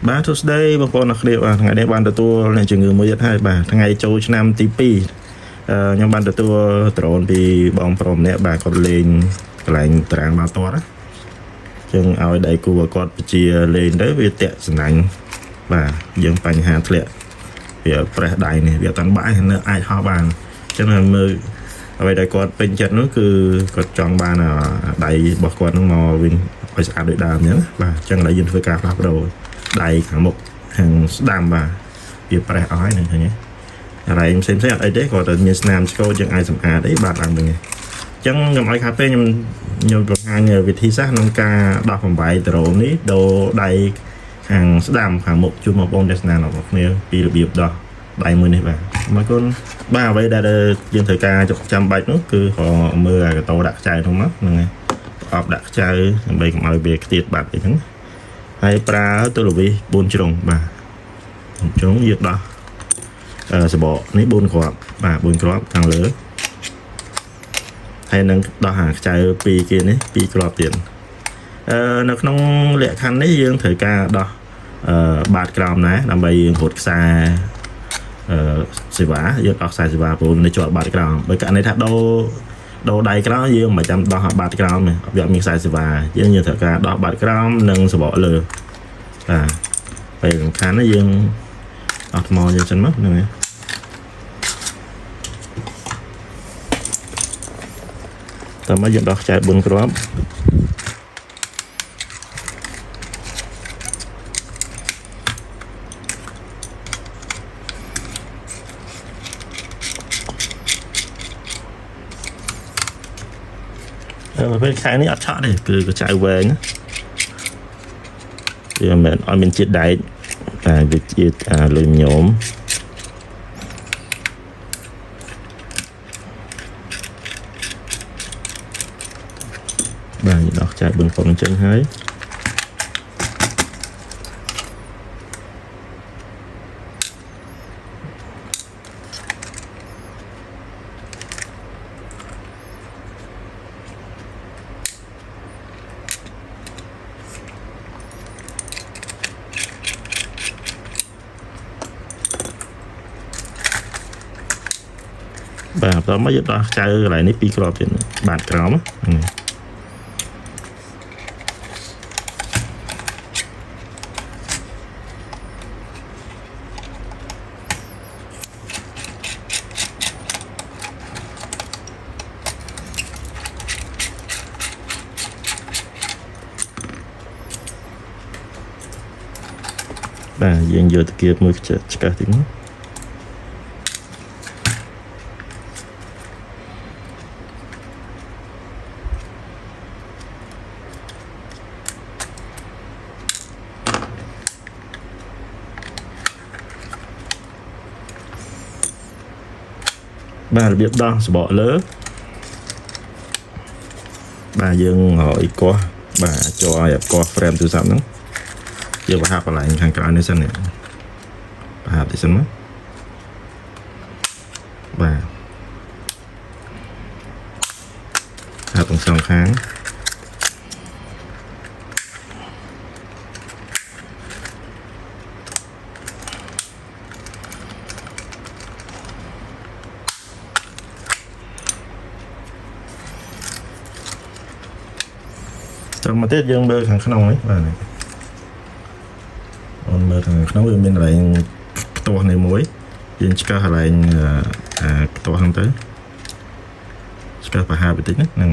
បាទសួស្តីបងប្អូនអ្នកគ្នាបាទថ្ងៃនេះបានទទួលអ្នកជំងឺមួយទៀតហើយបាទថ្ងៃចូលឆ្នាំទី2ខ្ញុំបានទទួលដ្រូនពីបងប្រុសម្នាក់បាទគាត់លេងកន្លែងតារាងបាល់ទាត់ណាចឹងឲ្យដៃគូគាត់បជាលេងទៅវាតាក់សំណាញ់បាទយើងបញ្ហាធ្លាក់វាប្រេះដៃនេះវាអត់តាន់បាយនៅអាចហោះបានចឹងមើលអ្វីដែលគាត់ពេញចិត្តនោះគឺគាត់ចង់បានដៃរបស់គាត់នឹងមកវិញឲ្យស្អាតដូចដើមចឹងបាទចឹងឥឡូវយើងធ្វើការផ្លាស់ប្ដូរដៃខាងមុខខាងស្ដាំបាទវាប្រេះអស់ហើយនឹងឃើញទេអរ៉ៃផ្សេងអត់អីទេគាត់តែមានស្នាមឆ្កូតយើងអាចសម្អាតអីបាទឡើងវិញអញ្ចឹងខ្ញុំឲ្យខាពេលខ្ញុំបង្ហាញវិធីសាស្ត្រក្នុងការដោះបំបីដ្រូននេះដូរដៃខាងស្ដាំខាងមុខជូនបងប្អូនទស្សនារបស់គ្នាពីរបៀបដោះដៃមួយនេះបាទអរគុណបាទអ្វីដែលយើងត្រូវការចាំបាច់នោះគឺមើលកតោដាក់ខ្ចៅនោះមកហ្នឹងហើយប្រអប់ដាក់ខ្ចៅដើម្បីកុំឲ្យវាខ្ទាតបាត់អីហ្នឹងហើយប្រើទូរវិស4ជ្រុងបាទ4ជ្រុងយើងដោះសបកនេះ4គ្រាប់បាទ4គ្រាប់ខាងលើហើយនឹងដោះខ្ចៅ2គេនេះ2គ្រាប់ទៀតនៅក្នុងលក្ខខណ្ឌនេះយើងត្រូវការដោះបាតក្រោមណាដើម្បីយើងរត់ខ្សែសេវាយើងដោះខ្សែសេវាព្រោះនៅជាប់បាតក្រោមបើករណីថាដូរដៃក្រោមយើងមិនចាំដោះបាតក្រោមទេវាអត់មានខ្សែសេវាយើងត្រូវការដោះបាតក្រោមនិងសបកលើបាទពេលសំខាន់ណាយើងអត់ថ្មយើងចឹងមកហ្នឹងហើយតើមកយើងដោះខ្ចៅ4គ្រាប់ពេលខែនេះអត់ឆក់ទេគឺកចៅវែងវាមិនអត់មានជាតិដែកតែវាជាតិលុយញោមបាទដោះខ្ចៅ4គ្រាប់អញ្ចឹងហើយបាទបន្តមកយកដោះខ្ចៅកន្លែងនេះ2គ្រាប់ទៀតបាតក្រោមហ្នឹងបាទយើងយកតាគៀបមួយឆ្កាស់តិចមកបាទរបៀបដោះសបកលើបាទយើងឲ្យកោះបាទចូលឲ្យកោះ frame ទូរស័ព្ទហ្នឹងយើងបរហាប់កន្លែងខាងក្រៅនេះសិននេះបរហាប់នេះសិនមកបាទហាប់ទាំងសងខាងតាមមកទៀតយើងមើលខាងក្នុងនេះបាទអូនមើលខាងក្នុងវាមានកន្លែងផ្ទាស់នេះមួយយើងឆ្កឹះកន្លែងផ្ទាស់ហ្នឹងទៅឆ្កឹះប្រហែលបន្តិចហ្នឹង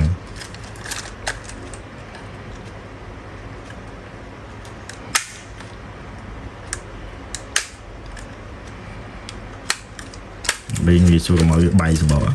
បីងាយស្រួលមកវាបាយសបក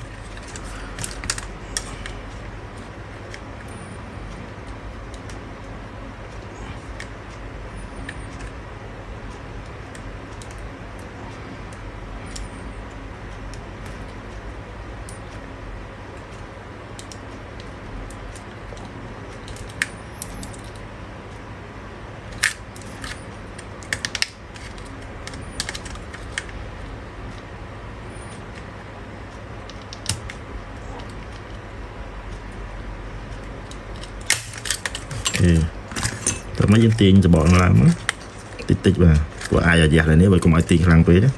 តើមកយើងទាញសបកឡើងមក តិចតិចបាទព្រោះអាចអាយ៉ាស់នេះបើកុំឲ្យទីខ្លាំងពេកណា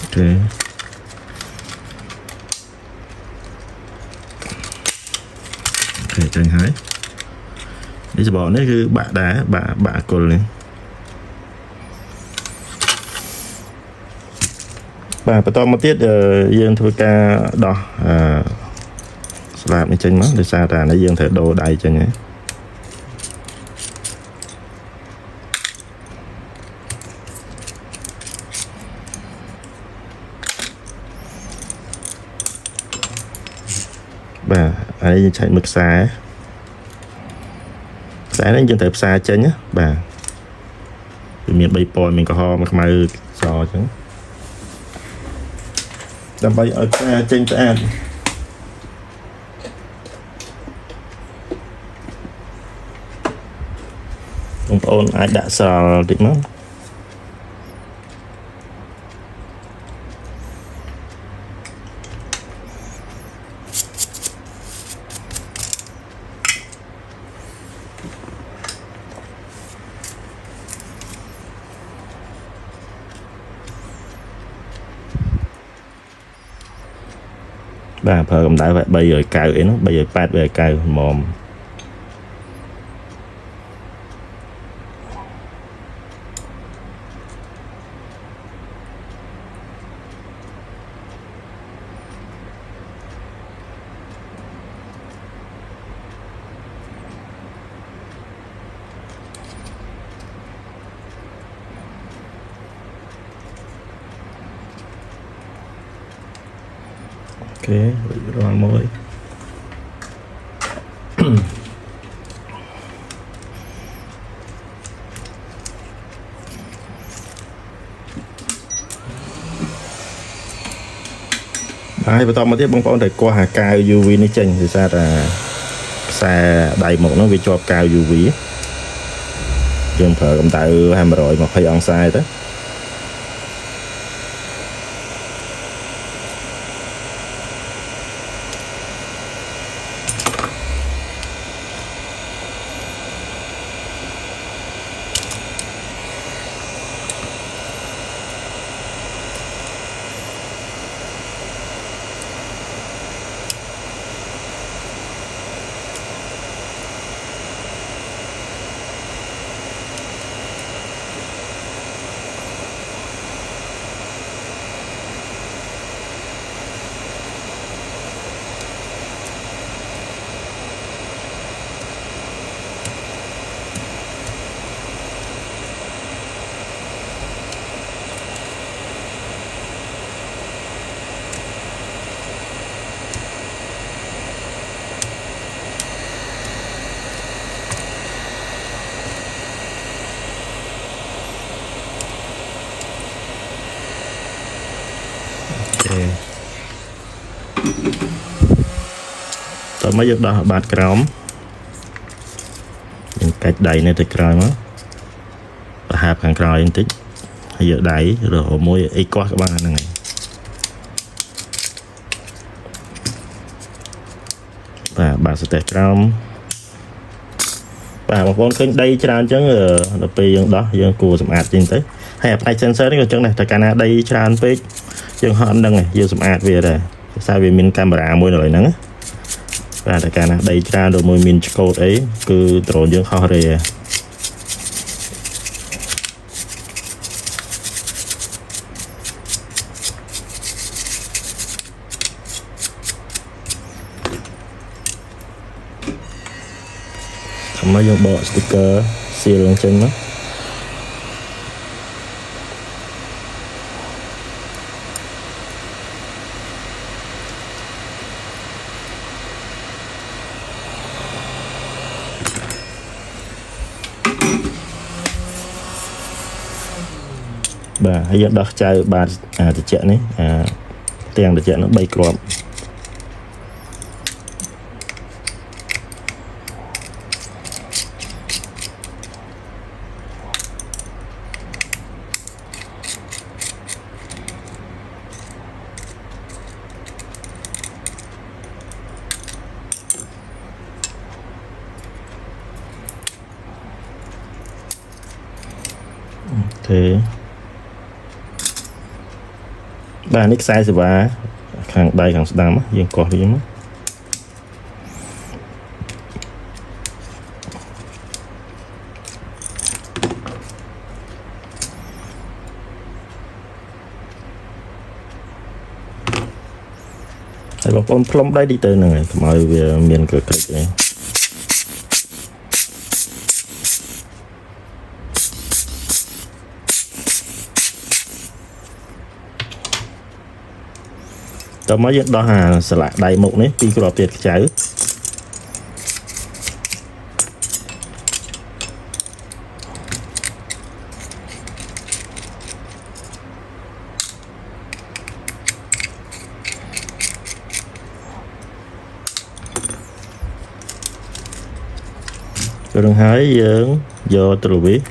អូខេចាញ់ហើយនេះច្បកនេះគឺបាក់ដែរបាក់គល់នេះបាទបន្តមកទៀតយើងធ្វើការដោះស្លាបនេះចេញមកដោយសារតែនេះយើងត្រូវដូរដៃចេញហើយបាទហើយយើងឆែកមើលខ្សែនេះយើងត្រូវផ្សារចេញណាបាទវាមាន3ពណ៌មានក្រហមខ្មៅសអញ្ចឹងដើម្បីឲ្យផ្សារចេញស្អាតបងប្អូនអាចដាក់សល់តិចមកបាទប្រើកម្ដៅ390អីនោះ380 390ម៉មអូខេរាល់មួយហើយបន្តមកទៀតបងប្អូនត្រូវគាស់អាកាវ UV នេះចេញដោយសារតែខ្សែដៃមកនោះវាជាប់កាវ UV យើងប្រើកម្ដៅ120អង្សាទៅតើមកយើងដោះបាតក្រោមយើងកាច់ដៃនេះទៅក្រោយមកប្រហាប់ខាងក្រោយបន្តិចហើយយកដៃរហូតមួយអីកោះក្បាលហ្នឹងហើយបាទស្ទះក្រោមបាទបងប្អូនឃើញដីច្រើនអញ្ចឹងដល់ពេលយើងដោះយើងគួរសម្អាតចេញទៅហើយអាផ្នែក sensor នេះក៏អញ្ចឹងដែរតែកាលណាដីច្រើនពេកយើងហត់ហ្នឹងយើងសម្អាតវាដែរភាសាវាមានកាមេរ៉ាមួយនៅលើហ្នឹងបាទតែកាលណាដីច្រើនឬមួយមានឆ្កូតអីគឺដ្រូនយើងខុសរេមកយើងបក sticker សៀលនឹងចេញមកបាទហើយយើងដោះចៅបាទត្រជាក់នេះទាំងត្រជាក់នោះ3គ្រាប់ thế bà nick size thì bà càng đầy càng đam á riêng có gì mất hay bọc ôm plum đây đi tới này mọi về miền cửa click này tao mới đó hà sẽ lại đầy một đấy pi của tiệt trái rồi đừng hái do tôi biết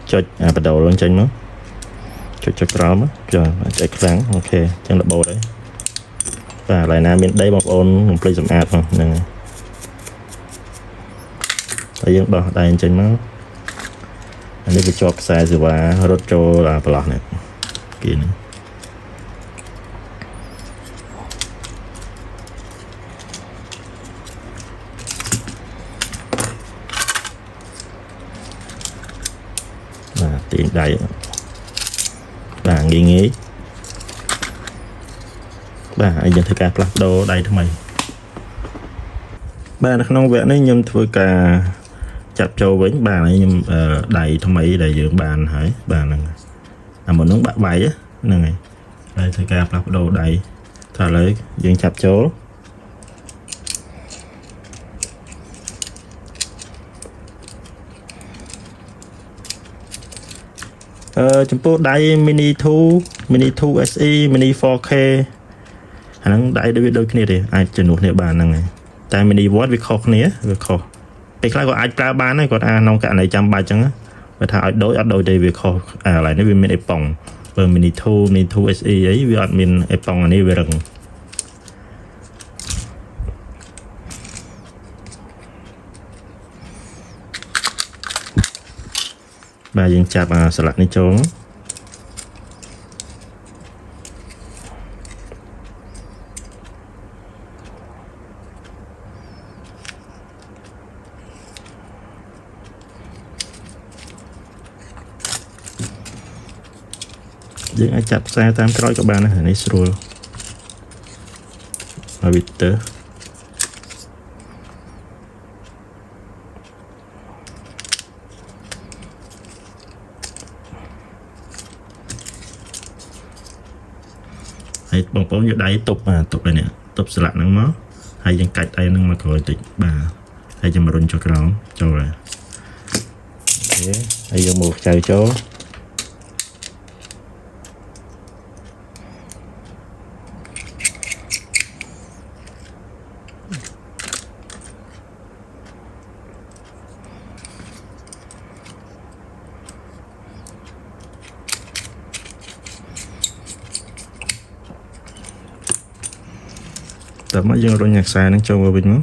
cho bắt đầu lên tranh nó cho crom á rồi chạy sáng ok chân là bộ đấy và lại nam bên đây một ôn play some ad không nè đây những đỏ đây trên nó anh đi cho size rồi và rốt cho là plot này kia này và tiền đầy và nghĩ bà anh dân thưa cả plug đồ đây thôi mày bà nó không vẽ đấy nhưng thôi cả chặt trâu với bà này nhưng đầy thôi mày đầy dưỡng bàn hả bà này một nước bạc bài á này đây thưa cả plug đồ đầy thả lấy dưỡng chặt chỗ chúng tôi đây mini 2 SE mini 4K hắn đại đối với đôi kia thì ai chỉnh một nửa bàn này tại mini watt với khó này với khó cái khác có ai ra bán này còn nông cạn này trăm ba chẳng á và thà đối thì việc khó lại nó vì mình ép bỏng và mini 2 SE ấy vì mình ép bỏng này về rừng bà dân chạp salad này trốn dân ai chặt xa tam cái các bạn này rồi mà bị tớ hay bóng bóng như đây tục đây nè tục salad nắng máu hay dân cạch đây nâng mà gọi tịch bà hay cho mà run cho cái đó cho rồi hay dùng một chai chỗ tập mới dương rồi nhạc xài nó cho vào bình mất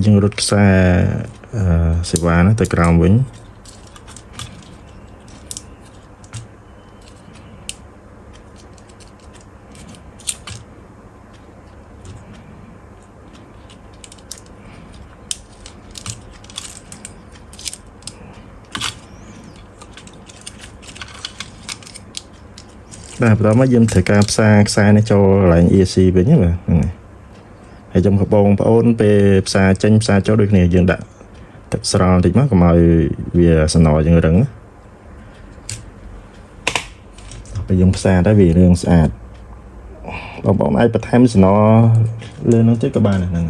dương rút xa xì vá nó tới còngវិញ បាទបន្តមកយើងត្រូវការផ្សារខ្សែនេះចូលកន្លែង ESC វិញបាទហ្នឹងហើយខ្ញុំបងប្អូនពេលផ្សារចេញផ្សារចូលដូចគ្នាយើងដាក់ទឹកស្រល់បន្តិចមកកុំឲ្យវាសំណយើងរឹងពេលយើងផ្សារទៅវារឿងស្អាតបងប្អូនអាចបន្ថែមសំណលើនឹងទៀតក៏បានដែរហ្នឹង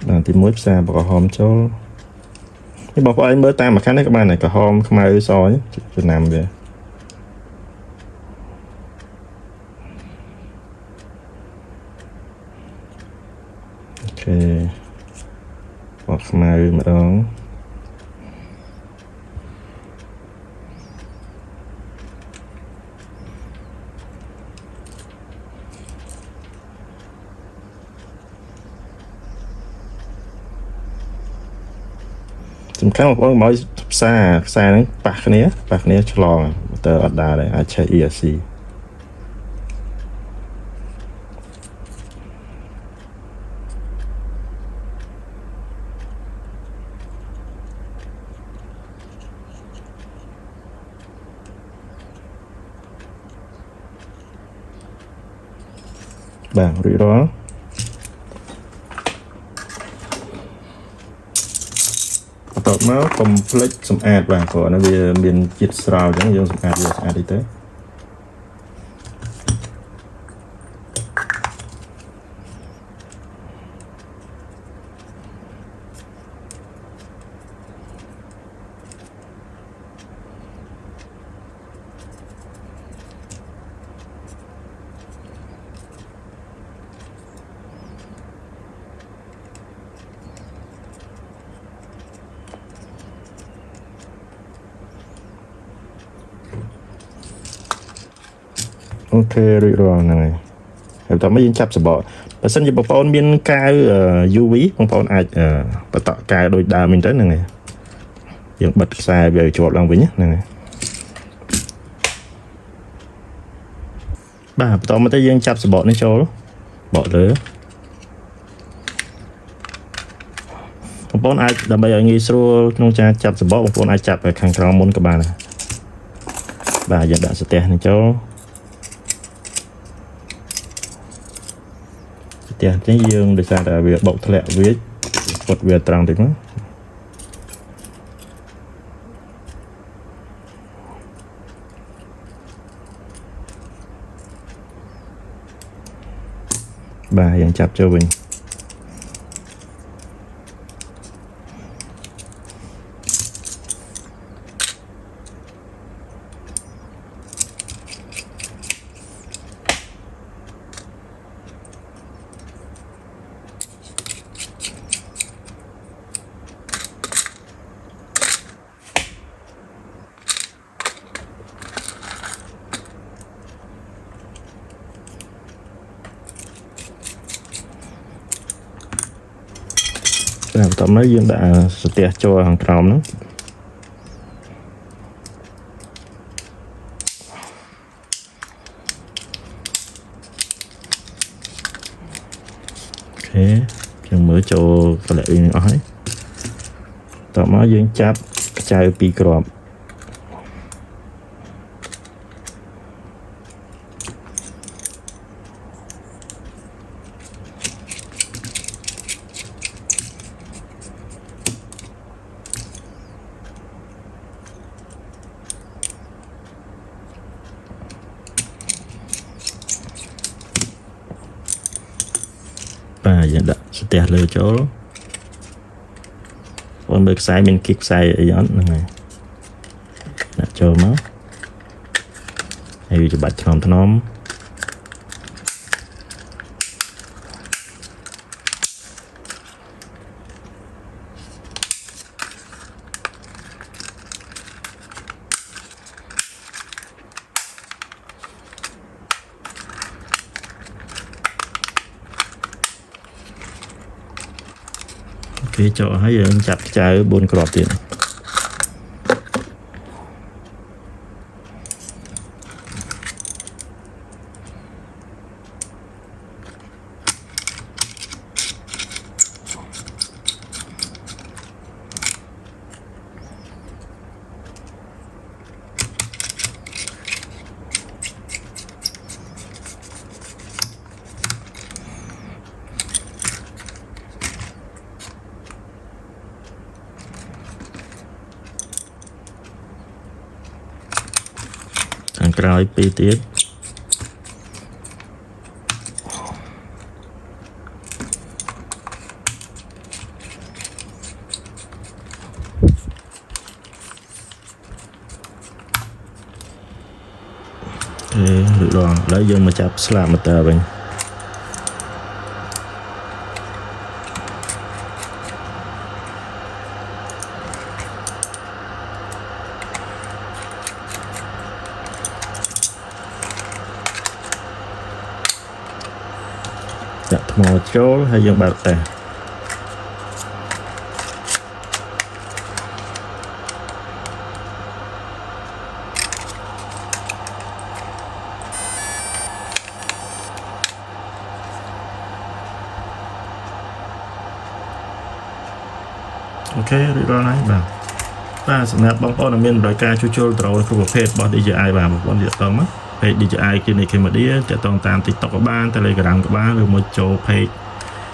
បាទទី1ផ្សារបក្រហមចូលនេះបងប្អូនមើលតាមមួយខាងនេះក៏បានដែរក្រហមខ្មៅសចំណាំវាអូខេបកខ្មៅម្ដងសំខាន់បងប្អូនមកផ្សារហ្នឹងប៉ះគ្នាឆ្លងទៅអត់ដែរអាចឆេះ ESC បាទរួចរាល់បន្ទាប់មកកុំភ្លេចសម្អាតបាទព្រោះនេះវាមានជាតិស្រាលអញ្ចឹងយើងសម្អាតវាស្អាតតិចទៅអូខេរួចរាល់ហ្នឹងហើយហើយបន្តមកយើងចាប់សបកបើសិនជាបងប្អូនមានកៅ UV បងប្អូនអាចបន្តកៅដូចដើមវិញទៅហ្នឹងហើយយើងបិទខ្សែវាឲ្យជាប់ឡើងវិញហ្នឹងហើយបាទបន្តមកទៅយើងចាប់សបកនេះចូលបកលើបងប្អូនអាចដើម្បីឲ្យងាយស្រួលក្នុងការចាប់សបកបងប្អូនអាចចាប់ខាងក្រោមមុនក៏បានដែរបាទយើងដាក់ស្ទះនេះចូលផ្ទះនេះយើងដោយសារតែវាបោកធ្លាក់វាពុតវាត្រង់តិចមកបាទយើងចាប់ចូលវិញបន្ទាប់មកយើងដាក់ស្ទះចូលខាងក្រោមហ្នឹងអូខេយើងមើលចូលកន្លែងនេះអស់ហើយបន្ទាប់មកយើងចាប់ខ្ចៅ2គ្រាប់បាទយើងដាក់ស្ទះលើចូលបងមើលខ្សែមានគិកខ្សែអីអត់ហ្នឹងហើយដាក់ចូលមកហើយវាច្បាច់ថ្នមគេចោលហើយយើងចាប់ខ្ចៅ4គ្រាប់ទៀត ក្រោយពីទៀតរួចរាល់ឥឡូវយើងមកចាប់ស្លាបម៉ូទ័រវិញដាក់ថ្មចូលហើយយើងបើកតេះអូខេរួចរាល់ហើយបាទសម្រាប់បងប្អូនដែលមានតម្រូវការជួសជុលដ្រូនគ្រប់ប្រភេទរបស់ DJI បាទបងប្អូនទាក់ទងមក page DJI Clinic Cambodia ទាក់ទងតាម TikTok ក៏បាន Telegram ក៏បានឬមួយចូល page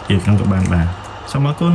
ជាក្នុងក៏បានបាទសូមអរគុណ